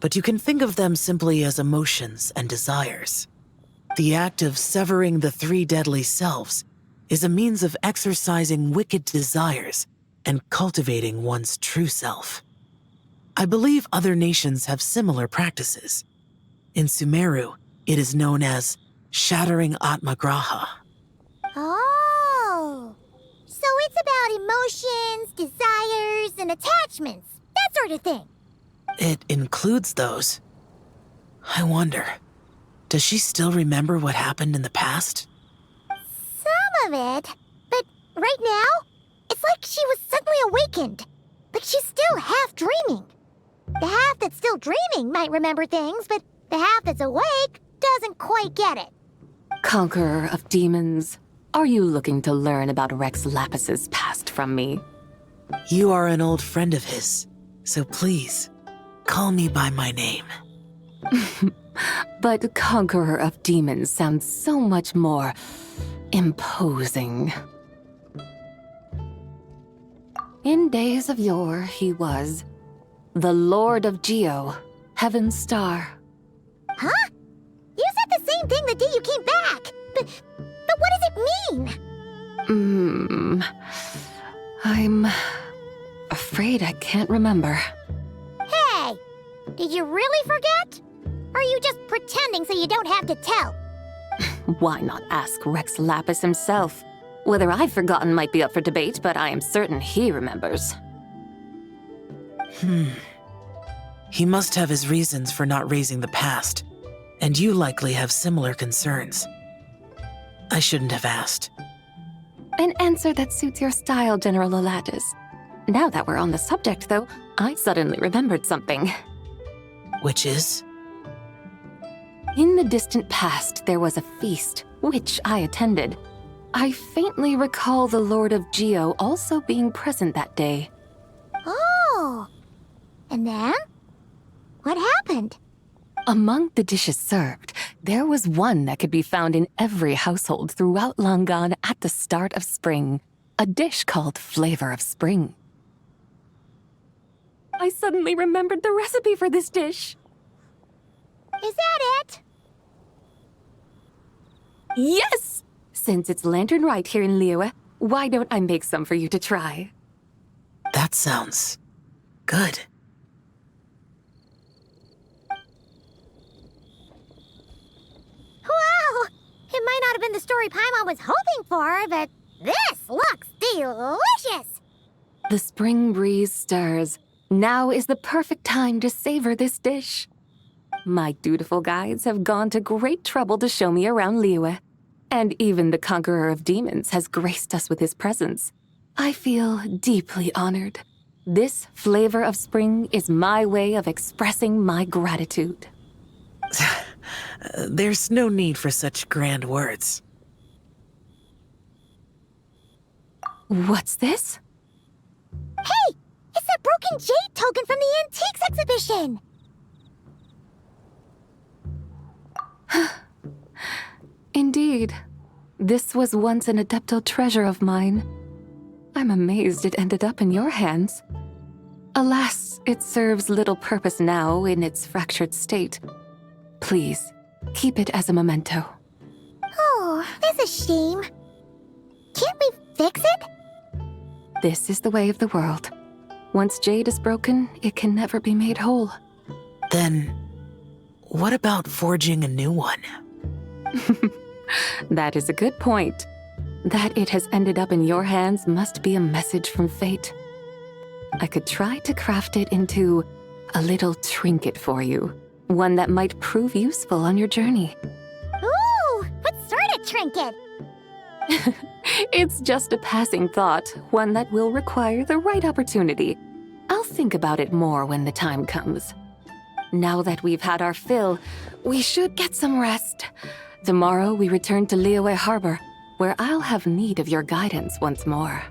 But you can think of them simply as emotions and desires. The act of severing the 3 deadly selves is a means of exercising wicked desires and cultivating one's true self. I believe other nations have similar practices. In Sumeru, it is known as shattering Atmagraha. Oh, so it's about emotions, desires, and attachments, that sort of thing. It includes those. I wonder, does she still remember what happened in the past? Some of it, but right now, it's like she was suddenly awakened, but she's still half dreaming. The half that's still dreaming might remember things, but the half that's awake doesn't quite get it. Conqueror of demons, are you looking to learn about Rex Lapis's past from me? You are an old friend of his, so please, call me by my name. But Conqueror of Demons sounds so much more imposing. In days of yore, he was the Lord of Geo, Heaven's Star. Huh? You said the same thing the day you came back, but what does it mean? I'm afraid I can't remember. Hey, did you really forget? Or are you just pretending so you don't have to tell? Why not ask Rex Lapis himself? Whether I've forgotten might be up for debate, but I am certain he remembers. He must have his reasons for not raising the past, and you likely have similar concerns. I shouldn't have asked. An answer that suits your style, General Elatis. Now that we're on the subject, though, I suddenly remembered something. Which is? In the distant past, there was a feast, which I attended. I faintly recall the Lord of Geo also being present that day. Oh, and then? What happened? Among the dishes served, there was one that could be found in every household throughout Langan at the start of spring, a dish called Flavor of Spring. I suddenly remembered the recipe for this dish. Is that it? Yes! Since it's Lantern Rite here in Liyue, why don't I make some for you to try? That sounds good. Wow! It might not have been the story Paimon was hoping for, but this looks delicious! The spring breeze stirs. Now is the perfect time to savor this dish. My dutiful guides have gone to great trouble to show me around Liyue, and even the Conqueror of Demons has graced us with his presence. I feel deeply honored. This Flavor of Spring is my way of expressing my gratitude. There's no need for such grand words. What's this? Hey! It's that broken jade token from the Antiques exhibition! Indeed. This was once an Adeptal treasure of mine. I'm amazed it ended up in your hands. Alas, it serves little purpose now in its fractured state. Please, keep it as a memento. Oh, that's a shame. Can't we fix it? This is the way of the world. Once jade is broken, it can never be made whole. Then, what about forging a new one? That is a good point. That it has ended up in your hands must be a message from fate. I could try to craft it into a little trinket for you. One that might prove useful on your journey. Ooh, what sort of trinket. It's just a passing thought, one that will require the right opportunity. I'll think about it more when the time comes. Now that we've had our fill, we should get some rest. Tomorrow we return to Liyue Harbor, where I'll have need of your guidance once more.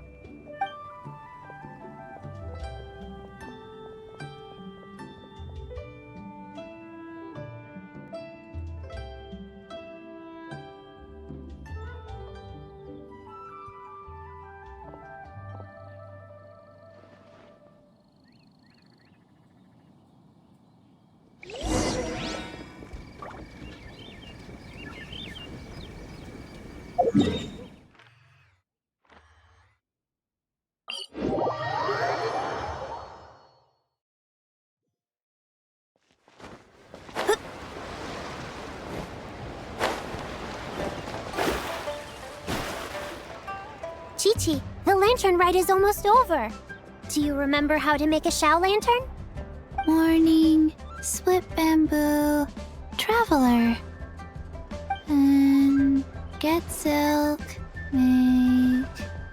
Chi-Chi, the lantern ride is almost over. Do you remember how to make a Xiao lantern? Morning, split bamboo, traveler. And get silk, make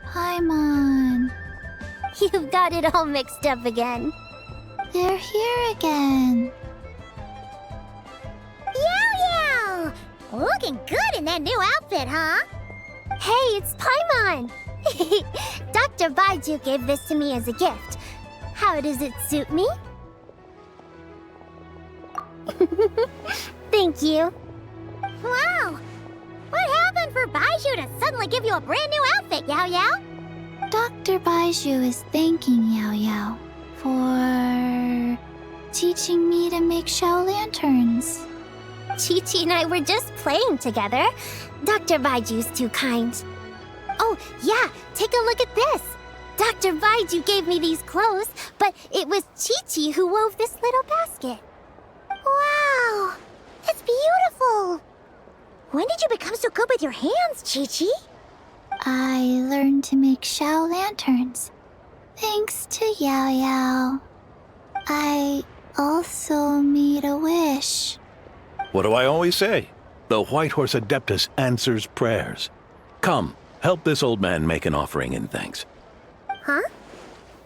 Paimon. You've got it all mixed up again. They're here again. Yow! Looking good in that new outfit, huh? Hey, it's Paimon! Dr. Baiju gave this to me as a gift. How does it suit me? Thank you. Wow! What happened for Baiju to suddenly give you a brand new outfit, Yao Yao? Dr. Baiju is thanking Yao Yao for teaching me to make Xiao lanterns. Chi-Chi and I were just playing together. Dr. Baiju's too kind. Oh, yeah, take a look at this. Dr. Baiju gave me these clothes, but it was Chi-Chi who wove this little basket. Wow, it's beautiful. When did you become so good with your hands, Chi-Chi? I learned to make Xiao lanterns, thanks to Yao Yao. I also made a wish. What do I always say? The White Horse Adeptus answers prayers. Come, help this old man make an offering in thanks. Huh?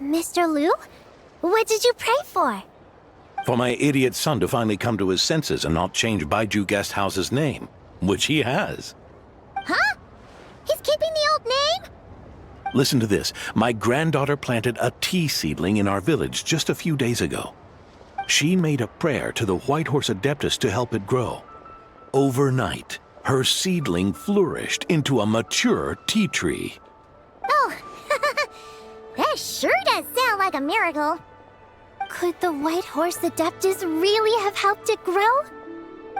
Mr. Liu? What did you pray for? For my idiot son to finally come to his senses and not change Baiju Guest House's name, which he has. Huh? He's keeping the old name? Listen to this. My granddaughter planted a tea seedling in our village just a few days ago. She made a prayer to the White Horse Adeptus to help it grow. Overnight, her seedling flourished into a mature tea tree. Oh, that sure does sound like a miracle. Could the White Horse Adeptus really have helped it grow?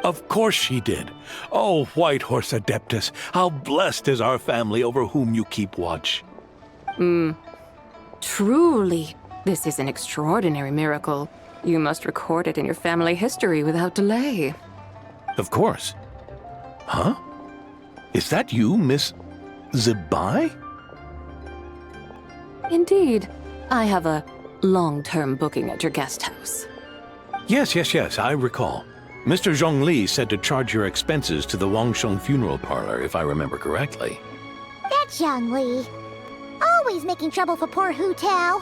Of course she did. Oh, White Horse Adeptus, how blessed is our family over whom you keep watch. Truly, this is an extraordinary miracle. You must record it in your family history without delay. Of course. Huh? Is that you, Miss Zibai? Indeed. I have a long-term booking at your guest house. Yes, I recall. Mr. Zhongli said to charge your expenses to the Wangsheng funeral parlor, if I remember correctly. That's Zhang Li. Always making trouble for poor Hu Tao.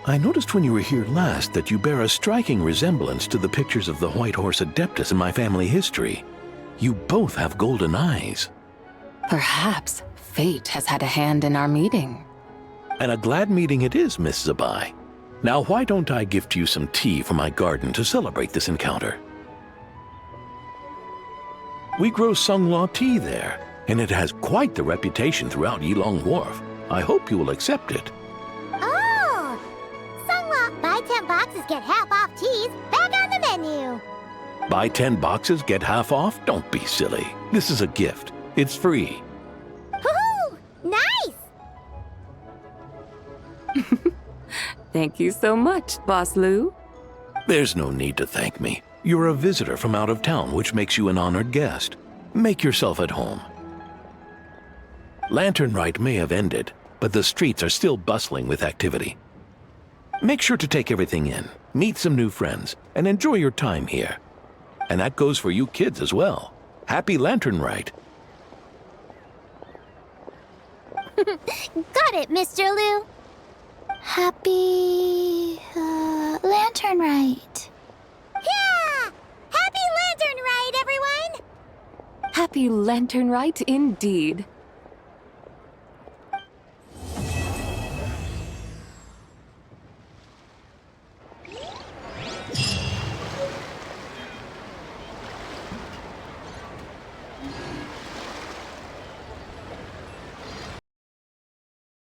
I noticed when you were here last that you bear a striking resemblance to the pictures of the White Horse Adeptus in my family history. You both have golden eyes. Perhaps fate has had a hand in our meeting. And a glad meeting it is, Miss Zibai. Now why don't I gift you some tea from my garden to celebrate this encounter? We grow Sunglaw tea there, and it has quite the reputation throughout Yilong Wharf. I hope you will accept it. Oh! Sunglaw, buy 10 boxes, get half off teas, back on the menu. Buy 10 boxes, get half off? Don't be silly. This is a gift. It's free. Woohoo! Nice! Thank you so much, Boss Liu. There's no need to thank me. You're a visitor from out of town, which makes you an honored guest. Make yourself at home. Lantern Rite may have ended, but the streets are still bustling with activity. Make sure to take everything in, meet some new friends, and enjoy your time here. And that goes for you kids as well. Happy Lantern Rite. Got it, Mr. Liu. Happy... Lantern Rite. Yeah! Happy Lantern Ride, everyone! Happy Lantern Rite indeed.